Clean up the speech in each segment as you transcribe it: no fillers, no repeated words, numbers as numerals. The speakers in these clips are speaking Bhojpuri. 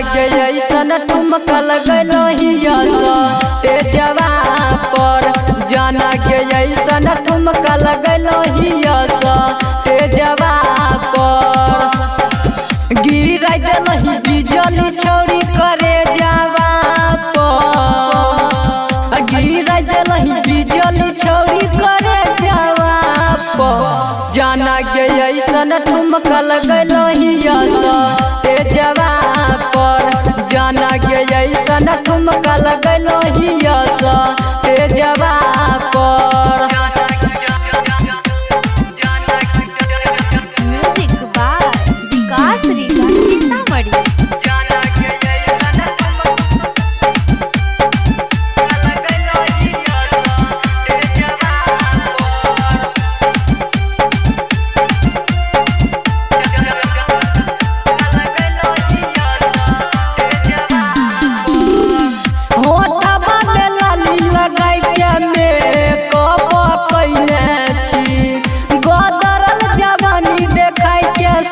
के ऐसन ठुमका लगलो हिया तेजवा पर। जाना के ऐसन ठुमका लगलो हिया तेजवा पर। गिराई देलही बिजली छौरी करे जावा पर। गिराई देलही बिजली छौरी करे जावा पर। जाना के ऐसन ठुमका लगलो हिया तेजवा पर। जाना के ऐसन ठुमका लगलो हिया तेजवा पर। म्यूजिक बाय विकास रीगा सीतामढ़ी।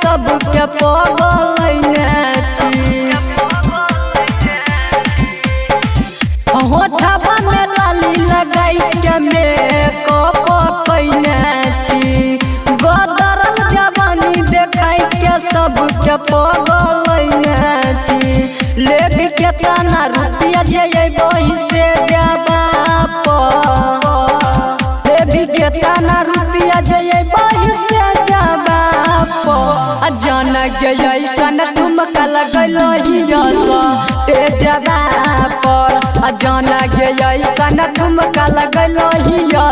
सबके पगलैने छी होठवा में लाली लगाई के मेकअप कैने छी। गदरल जवानी देखाई के सबके पगलैने छी। लेबी के तना रुपया जे बही से जाबा पर। लेबी के तना रुपया जे बही से जाबा पर। जाना के ऐसन ठुमका लगलो हिया तेजवा पर। जाना के ऐसन ठुमका लगलो हिया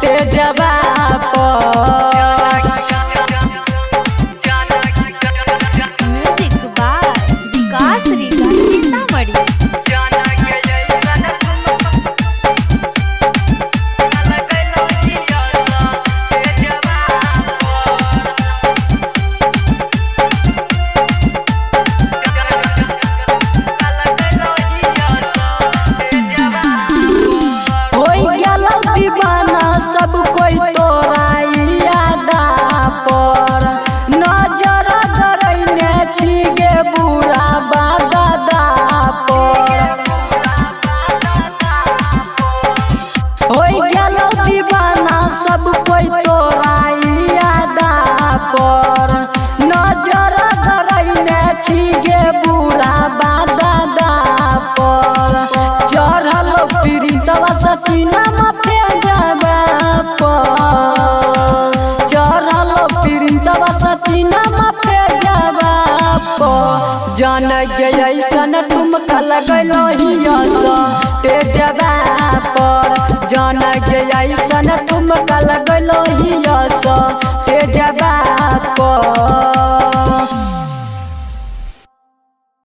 तेजवा पर। म्यूजिक बाय विकास रीगा सीतामढ़ी। सब कोई तोरा यादा पर। नजर गरैने छी गे बुरा बागदा पर। होई गेलो दीवाना सब कोई तोरा यादा पर। नजर गरैने छी गे बुरा बागदा पर। चढ़लो प्रिंसवा सचिना जान के ऐसन ठुमका लगलो हिया तेजवा पर। जान के ऐसन ठुमका लगलो हिया तेजवा पर।